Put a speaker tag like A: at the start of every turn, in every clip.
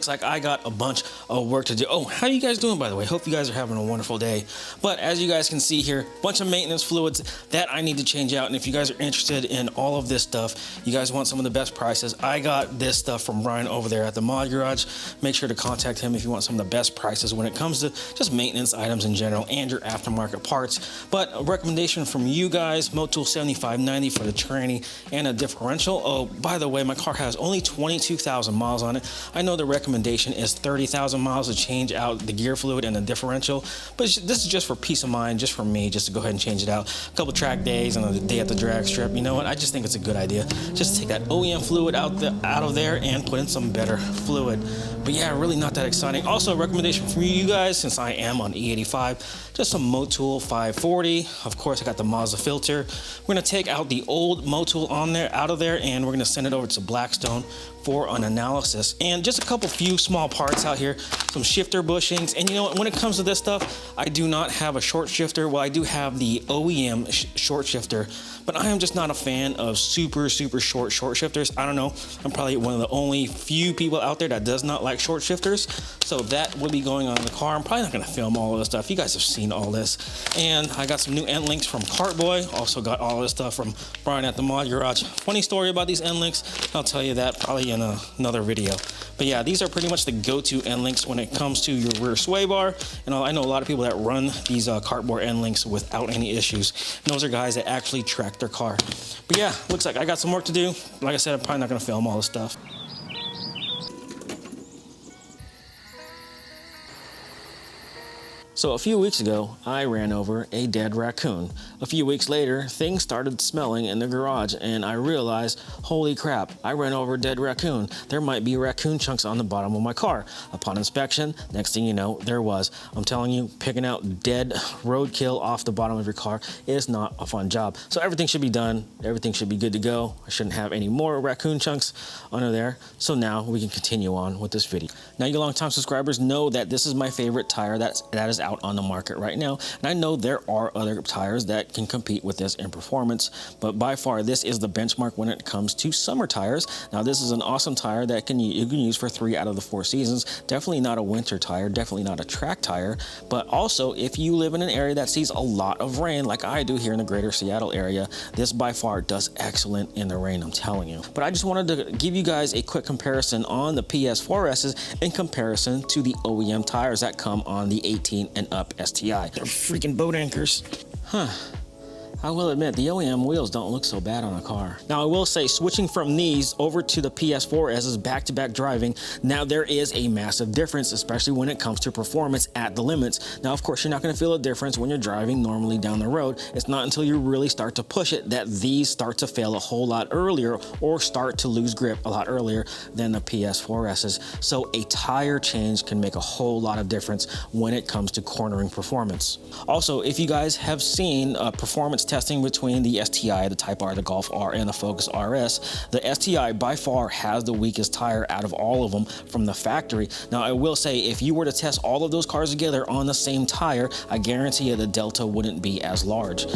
A: looks like I got a bunch of work to do. Oh, how you guys doing, by the way? Hope you guys are having a wonderful day. But as you guys can see here, bunch of maintenance fluids that I need to change out. And if you guys are interested in all of this stuff, you guys want some of the best prices, I got this stuff from Brian over there at the Mod Garage. Make sure to contact him if you want some of the best prices when it comes to just maintenance items in general and your aftermarket parts. But a recommendation from you guys, Motul 7590 for the tranny and a differential. Oh, by the way, my car has only 22,000 miles on it. I know the recommendation is 30,000 miles to change out the gear fluid and the differential, but this is just for peace of mind, just for me, just to go ahead and change it out. A couple track days and a day at the drag strip. You know what? I just think it's a good idea. Just take that OEM fluid out of there and put in some better fluid. But yeah, really not that exciting. Also, a recommendation from you guys, since I am on E85, just some Motul 540. Of course, I got the Mazda filter. We're gonna take out the old Motul out of there, and we're gonna send it over to Blackstone for an analysis. And just a few small parts out here, some shifter bushings. And you know what, when it comes to this stuff, I do not have a short shifter. Well, I do have the OEM short shifter, but I am just not a fan of super short shifters. I don't know, I'm probably one of the only few people out there that does not like short shifters. So that will be going on in the car. I'm probably not gonna film all of this stuff. You guys have seen all this. And I got some new end links from Cartboy. Also got all this stuff from Brian at the Mod Garage. Funny story about these end links, I'll tell you that probably in another video. But yeah, these are pretty much the go-to end links when it comes to your rear sway bar. And I know a lot of people that run these Cartboy end links without any issues. And those are guys that actually track their car. But yeah, looks like I got some work to do. Like I said, I'm probably not gonna film all this stuff. So a few weeks ago, I ran over a dead raccoon. A few weeks later, things started smelling in the garage and I realized, holy crap, I ran over a dead raccoon. There might be raccoon chunks on the bottom of my car. Upon inspection, next thing you know, there was. I'm telling you, picking out dead roadkill off the bottom of your car is not a fun job. So everything should be done. Everything should be good to go. I shouldn't have any more raccoon chunks under there. So now we can continue on with this video. Now, you longtime subscribers know that this is my favorite tire that is out on the market right now, and I know there are other tires that can compete with this in performance, but by far this is the benchmark when it comes to summer tires. Now, this is an awesome tire that you can use for 3 out of the 4 seasons. Definitely not a winter tire, definitely not a track tire, but also if you live in an area that sees a lot of rain like I do here in the greater Seattle area, this by far does excellent in the rain, I'm telling you. But I just wanted to give you guys a quick comparison on the PS4S's in comparison to the OEM tires that come on the 18 and up STI. They're freaking boat anchors. Huh. I will admit, the OEM wheels don't look so bad on a car. Now, I will say, switching from these over to the PS4S's back-to-back driving, now there is a massive difference, especially when it comes to performance at the limits. Now, of course, you're not gonna feel a difference when you're driving normally down the road. It's not until you really start to push it that these start to fail a whole lot earlier or start to lose grip a lot earlier than the PS4S's. So a tire change can make a whole lot of difference when it comes to cornering performance. Also, if you guys have seen performance testing between the STI, the Type R, the Golf R, and the Focus RS, the STI by far has the weakest tire out of all of them from the factory. Now, I will say, if you were to test all of those cars together on the same tire, I guarantee you the delta wouldn't be as large.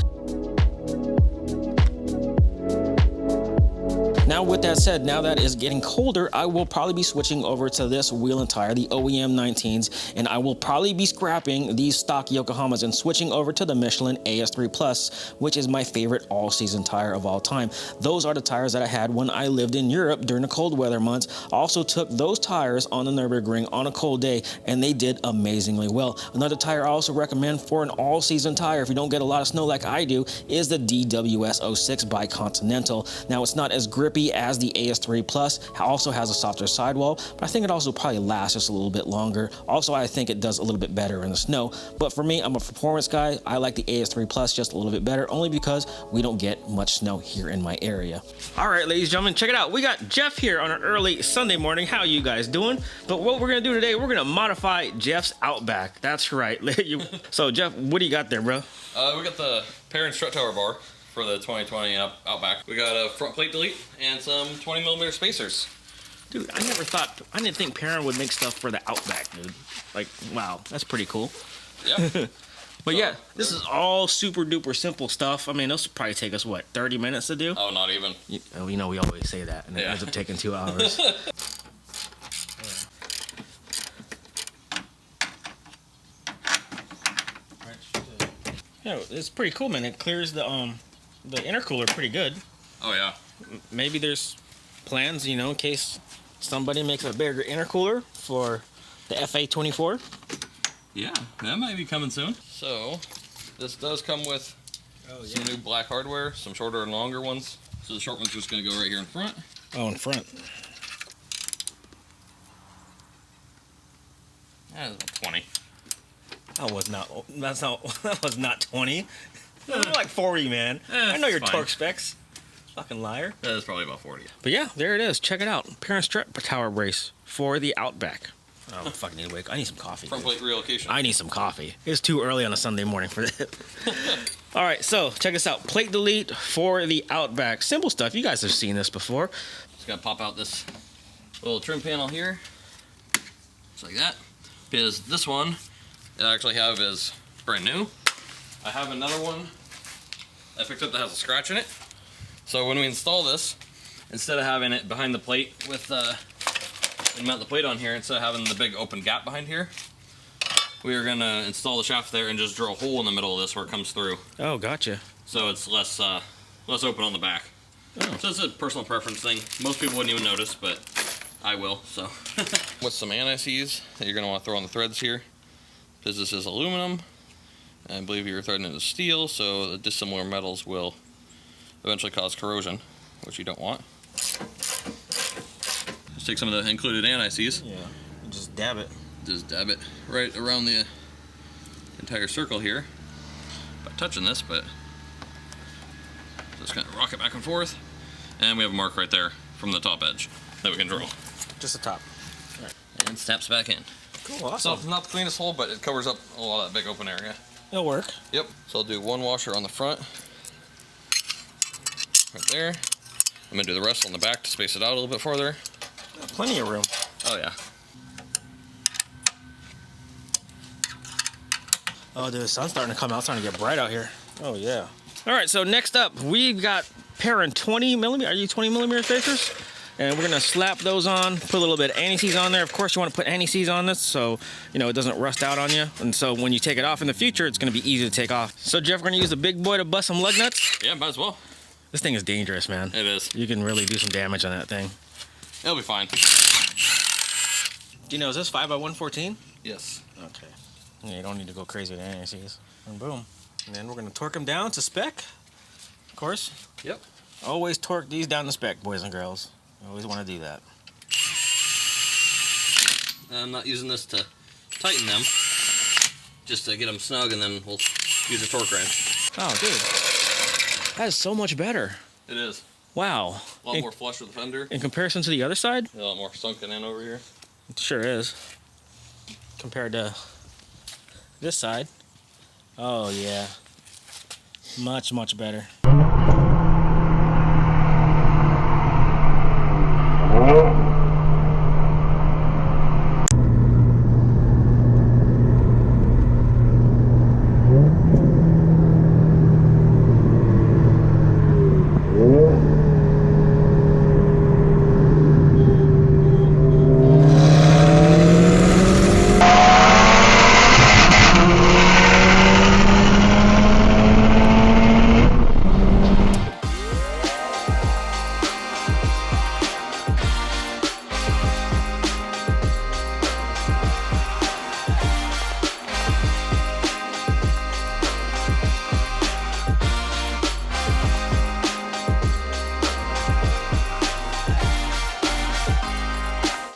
A: Now, with that said, now that it's getting colder, I will probably be switching over to this wheel and tire, the OEM 19s, and I will probably be scrapping these stock Yokohamas and switching over to the Michelin AS3 Plus, which is my favorite all-season tire of all time. Those are the tires that I had when I lived in Europe during the cold weather months. I also took those tires on the Nürburgring on a cold day, and they did amazingly well. Another tire I also recommend for an all-season tire, if you don't get a lot of snow like I do, is the DWS 06 by Continental. Now, it's not as grippy as the AS3 Plus, also has a softer sidewall, but I think it also probably lasts just a little bit longer. Also, I think it does a little bit better in the snow, but for me, I'm a performance guy. I like the AS3 Plus just a little bit better, only because we don't get much snow here in my area. All right, ladies and gentlemen, check it out. We got Jeff here on an early Sunday morning. How you guys doing? But what we're gonna do today, we're gonna modify Jeff's Outback. That's right. So Jeff, what do you got there, bro?
B: We got the pair and strut tower bar for the 2020 Outback. We got a front plate delete and some 20mm spacers.
A: Dude, I didn't think Perrin would make stuff for the Outback, dude. Like, wow, that's pretty cool.
B: Yeah.
A: But yeah, this is all super duper simple stuff. I mean, this will probably take us, what, 30 minutes to do?
B: Oh, not even.
A: You know, we always say that, and it ends up taking 2 hours. Yeah, it's pretty cool, man. It clears the intercooler pretty good.
B: Oh yeah.
A: Maybe there's plans, you know, in case somebody makes a bigger intercooler for the FA24.
B: Yeah, that might be coming soon. So, this does come with some new black hardware, some shorter and longer ones. So the short one's just going to go right here in front.
A: Oh, in front.
B: That is 20.
A: That was not 20. That was like 40, man. I know your
B: fine.
A: torque specs. Fucking liar.
B: That is probably about 40.
A: But yeah, there it is. Check it out. Parent strut tower brace for the Outback. Oh, I fucking need to wake. I need some coffee.
B: Front
A: Dude.
B: plate relocation.
A: I need some coffee. It's too early on a Sunday morning for that. All right, so check this out. Plate delete for the Outback. Simple stuff. You guys have seen this before.
B: Just gotta pop out this little trim panel here. Just like that. Because this one I actually have is brand new. I have another one I picked up that has a scratch in it. So when we install this, instead of having it behind the plate with and mount the plate on here, instead of having the big open gap behind here, we are gonna install the shaft there and just drill a hole in the middle of this where it comes through.
A: Oh, gotcha.
B: So it's less open on the back.
A: Oh.
B: So it's a personal preference thing. Most people wouldn't even notice, but I will, so. With some anti-seize that you're gonna wanna throw on the threads here, because this is aluminum. I believe you're threading it with steel, so the dissimilar metals will eventually cause corrosion, which you don't want. Just take some of the included anti-seize.
A: Yeah, just dab it.
B: Just dab it right around the entire circle here by touching this, but just kind of rock it back and forth. And we have a mark right there from the top edge that we can drill.
A: Just the top.
B: All right. And snaps back in.
A: Cool, awesome.
B: So not the cleanest hole, but it covers up a lot of that big open area.
A: It'll work.
B: Yep. So I'll do one washer on the front, right there. I'm gonna do the rest on the back to space it out a little bit farther.
A: Plenty of room.
B: Oh yeah.
A: Oh, dude, the sun's starting to come out. It's starting to get bright out here. Oh, yeah. All right, so next up, we've got pair and 20 millimeter. Are you 20 millimeter spacers? And we're gonna slap those on, put a little bit of anti-seize on there. Of course, you wanna put anti-seize on this so, you know, it doesn't rust out on you. And so when you take it off in the future, it's gonna be easy to take off. So Jeff, we're gonna use the big boy to bust some lug nuts.
B: Yeah, might as well.
A: This thing is dangerous, man.
B: It is.
A: You can really do some damage on that thing.
B: It'll be fine.
A: Do you know, is this 5x114?
B: Yes.
A: Okay. Yeah, you don't need to go crazy with anti-seize. And boom. And then we're gonna torque them down to spec, of course.
B: Yep.
A: Always torque these down to spec, boys and girls. You always wanna do that.
B: I'm not using this to tighten them, just to get them snug, and then we'll use a torque wrench.
A: Oh, dude. That is so much better.
B: It is.
A: Wow.
B: A lot more flush with the fender.
A: In comparison to the other side?
B: A lot more sunken in over here.
A: It sure is. Compared to this side. Oh, yeah. Much, much better.